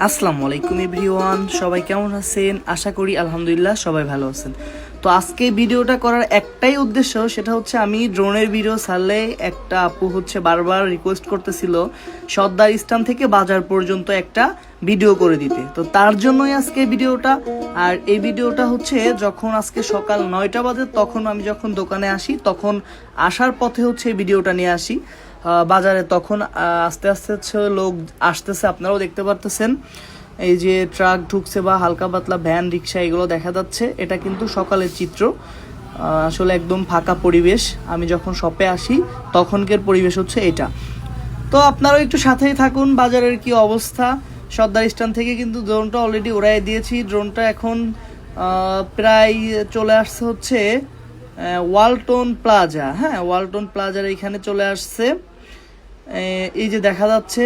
আসসালামু আলাইকুম এভরিওয়ান, সবাই কেমন আছেন? আশা করি আলহামদুলিল্লাহ সবাই ভালো আছেন। তো আজকে ভিডিওটা করার একটাই উদ্দেশ্য, সেটা হচ্ছে আমি ড্রোনের ভিডিও ছাড়লে একটা আপু হচ্ছে বারবার রিকোয়েস্ট করতেছিল সর্দার স্থান থেকে বাজার পর্যন্ত একটা ভিডিও করে দিতে। তো তার জন্যই আজকে ভিডিওটা। আর এই ভিডিওটা হচ্ছে যখন আজকে সকাল 9টা বাজে, তখন আমি যখন দোকানে আসি, তখন আসার পথে হচ্ছে এই ভিডিওটা নিয়ে আসি বাজারে। তখন আস্তে আস্তে হচ্ছে লোক আসতেছে, আপনারাও দেখতে পারতেছেন। এই যে ট্রাক ঢুকছে বা হালকা পাতলা ভ্যান রিক্সা এগুলো দেখা যাচ্ছে। এটা কিন্তু সকালের চিত্র, আসলে একদম ফাঁকা পরিবেশ। আমি যখন শপে আসি তখনকার পরিবেশ হচ্ছে এটা। তো আপনারাও একটু সাথেই থাকুন। বাজারের কি অবস্থা, সর্দার স্ট্যান্ড থেকে কিন্তু ড্রোনটা অলরেডি উড়াই দিয়েছি। ড্রোনটা এখন প্রায় চলে আসছে হচ্ছে ওয়ালটন প্লাজা। হ্যাঁ, ওয়ালটন প্লাজার এখানে চলে আসছে। এই যে দেখা যাচ্ছে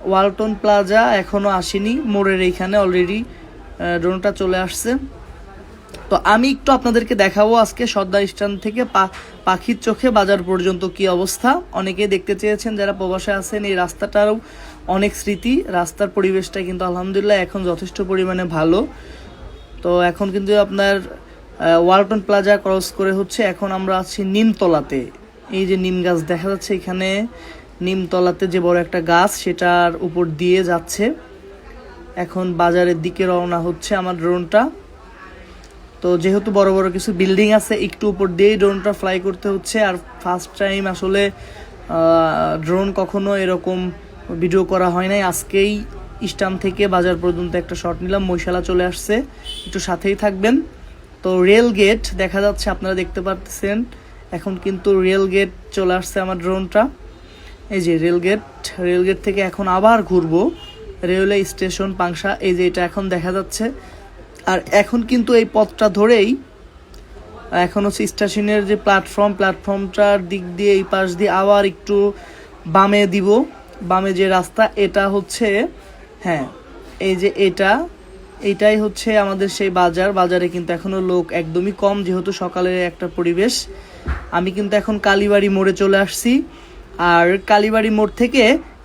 ওয়ালটন প্লাজা এখনো আসেনি, মোড়ের এইখানে অলরেডি ড্রোনটা চলে আসছে। তো আমি একটু আপনাদেরকে দেখাবো আজকে সর্দার স্ট্যান্ড থেকে পাখির চোখে বাজার পর্যন্ত কি অবস্থা। অনেকেই দেখতে চেয়েছেন যারা প্রবাসে আছেন। এই রাস্তাটারও অনেক স্মৃতি, রাস্তার পরিবেশটা কিন্তু আলহামদুলিল্লাহ এখন যথেষ্ট পরিমাণে ভালো। তো এখন কিন্তু আপনার ওয়ালটন প্লাজা ক্রস করে হচ্ছে এখন আমরা আছি নিমতলাতে। এই যে নিম গাছ দেখা যাচ্ছে এখানে, নিমতলাতে যে বড় একটা গাছ, সেটার উপর দিয়ে যাচ্ছে। এখন বাজারের দিকে রওনা হচ্ছে আমার ড্রোনটা। তো যেহেতু বড় বড় কিছু বিল্ডিং আছে, একটু উপর দিয়েই ড্রোনটা ফ্লাই করতে হচ্ছে। আর ফার্স্ট টাইম আসলে ড্রোন কখনো এরকম ভিডিও করা হয় নাই। আজকেই স্টান থেকে বাজার পর্যন্ত একটা শট নিলাম। মহিশালা চলে আসছে, একটু সাথেই থাকবেন। তো রেল গেট দেখা যাচ্ছে, আপনারা দেখতে পাচ্ছেন। এখন কিন্তু রেল গেট চলে আসছে আমার ড্রোনটা। এই যে রেল গেট থেকে এখন আবার ঘুরবো রেলওয়ে স্টেশন পাংশা। এই যে এটা এখন দেখা যাচ্ছে। আর এখন কিন্তু এই পথটা ধরেই এখন হচ্ছে স্টেশনের যে প্ল্যাটফর্মটার দিক দিয়ে এই পাশ দিয়ে আবার একটু বামে দিব। বামে যে রাস্তা, এটা হচ্ছে, হ্যাঁ এই যে এইটাই হচ্ছে আমাদের সেই বাজারে কিন্তু এখনো লোক একদমই কম, যেহেতু সকালের একটা পরিবেশ। আমি কিন্তু এখন কালীবাড়ি মোড়ে চলে আসছি। আর কালীবাড়ি মোড় থেকে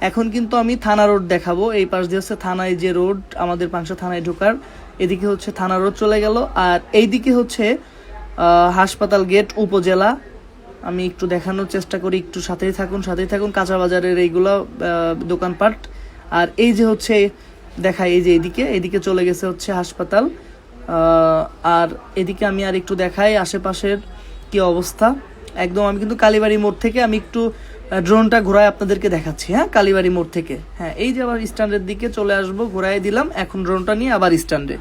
এখন কিন্তু আমি থানা রোড দেখাবো। এই পাশ দিয়ে হচ্ছে থানায় যে রোড, আমাদের পাংশা থানায় ঢোকার, এদিকে হচ্ছে থানা রোড চলে গেল। আর এইদিকে হচ্ছে হাসপাতাল গেট উপজেলা। আমি একটু দেখানোর চেষ্টা করি, একটু সাথেই থাকুন। কাঁচা বাজারের এইগুলো দোকানপাট। আর এই যে হচ্ছে দেখাই, এই যে এদিকে চলে গেছে হচ্ছে হাসপাতাল। আর এদিকে আমি আর একটু দেখাই আশেপাশের কি অবস্থা। একদম আমি কিন্তু কালীবাড়ি মোড় থেকে আমি একটু ড্রোনটা ঘোরায় আপনাদেরকে দেখাচ্ছি। হ্যাঁ, কালীবাড়ি মোড় থেকে। হ্যাঁ, এই যে আবার স্ট্যান্ডের দিকে চলে আসবো, ঘোরায় দিলাম। এখন ড্রোনটা নিয়ে আবার স্ট্যান্ডে।